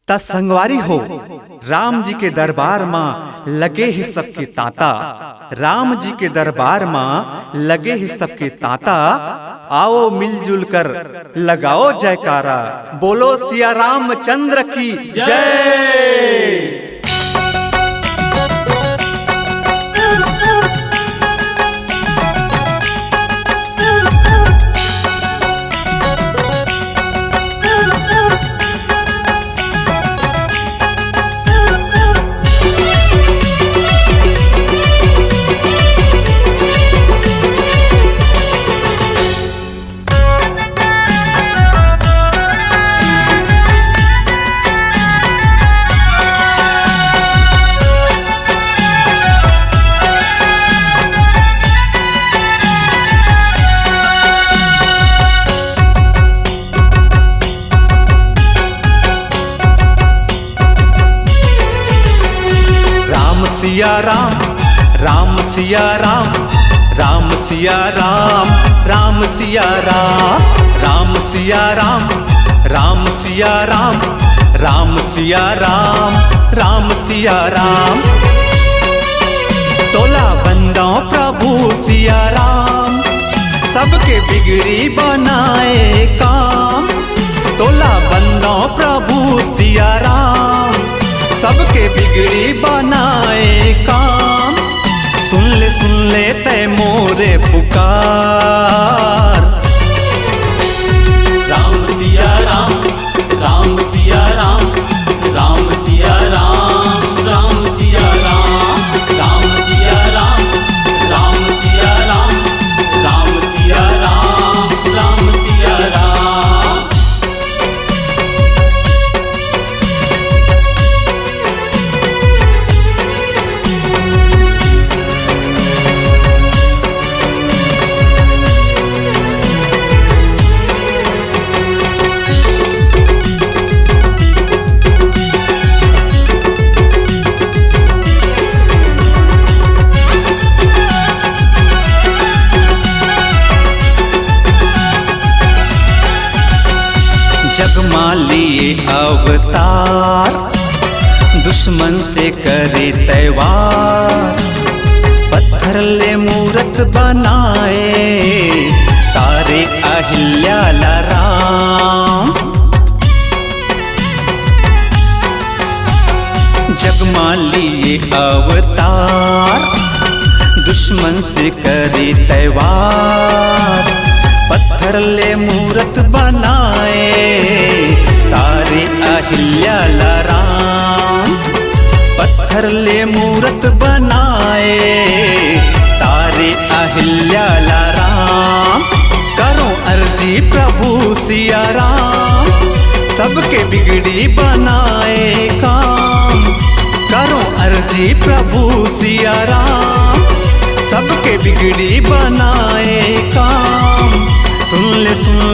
ता संगवारी हो राम जी के दरबार माँ लगे ही सबके ताता। राम जी के दरबार माँ लगे ही सबके ताता। आओ मिलजुल कर लगाओ जयकारा, बोलो सिया रामचंद्र की जय। सिया राम राम सिया राम राम सिया राम राम सिया राम राम सिया राम राम सिया राम राम सिया राम राम सिया राम। तोला बंदों प्रभु सिया राम, सबके बिगड़ी बनाए काम। तोला बंदों प्रभु सिया राम, सबके बिगड़ी बनाए काम। सुन ले तै मोरे पुकार। राम सिया राम राम सिया राम राम सिया राम राम सिया राम राम सिया राम राम सिया राम राम सिया राम राम सिया राम। जगमा लिए अवतार, दुश्मन से करे तैवार। पत्थर ले मूरत बनाए, तारे अहिल्या राम। जगमा लिए अवतार, दुश्मन से करे तैवार। पत्थर ले मूरत बनाए, तारे अहिल्या राम। पत्थर ले मूरत बनाए, तारे अहिल्या राम। करो अर्जी प्रभु सिया राम, सबके बिगड़ी बनाए काम। करो अर्जी प्रभु सिया राम, सबके बिगड़ी बनाए काम। सुन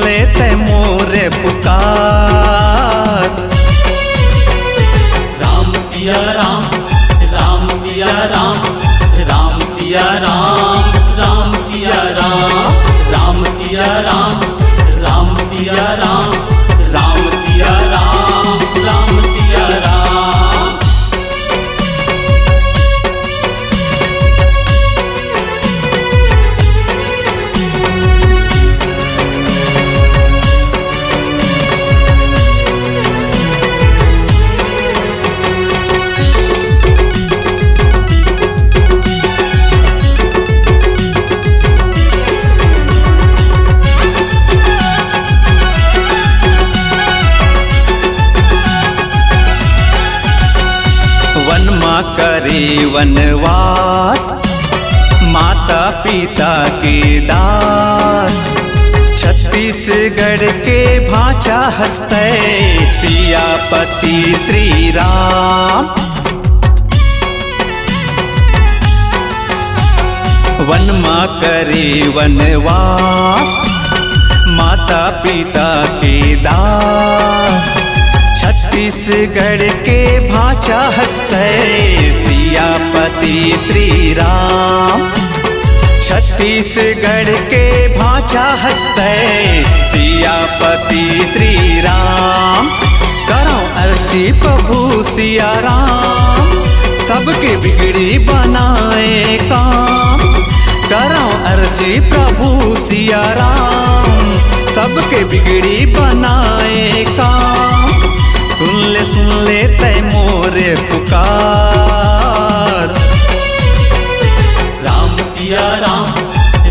ले तै मोरे पुकार। राम सिया राम राम सिया राम राम सिया राम राम सिया राम राम सिया राम राम सिया राम राम सिया राम राम सिया राम। करे वनवास, माता पिता के दास। छत्तीसगढ़ के भाषा हंसते, सियापति श्री राम। वनमा करे वनवास, माता पिता के दास। छत्तीसगढ़ के भाषा हंसते, सियापति श्री राम। छत्तीसगढ़ के भाषा हंसते, सियापति श्री राम। करो अर्जी प्रभु सिया राम, सबके बिगड़ी बनाए काम। करो अर्जी प्रभु सिया राम, सबके बिगड़ी बनाए काम। सुन ले तय मोरे पुकार। राम सिया राम,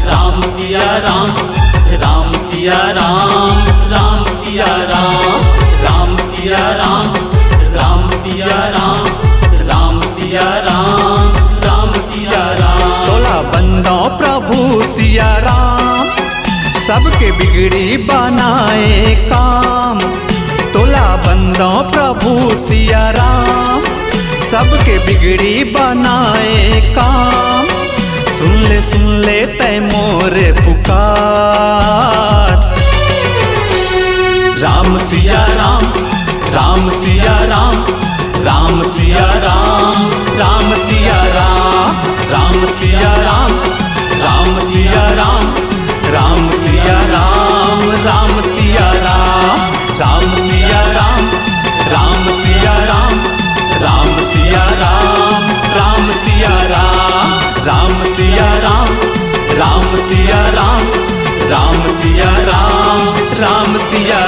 राम सिया राम, राम सिया राम, राम सिया राम, राम सिया राम, राम सिया राम, राम सिया राम, राम सिया राम। तोला बंदो प्रभु सिया राम, सबके बिगड़ी बनाए काम। तोला बंदो प्रभु सिया राम, सबके बिगड़ी बनाए काम। सुन ले तय मोरे पुकार। राम सिया राम, राम सिया राम, राम सिया राम, राम सिया राम, राम सिया राम, राम सिया राम, राम सिया राम, राम सिया राम, राम सिया राम, राम सिया राम, राम सिया राम, राम सिया राम, राम सिया राम, राम सिया राम, राम सिया राम, राम सिया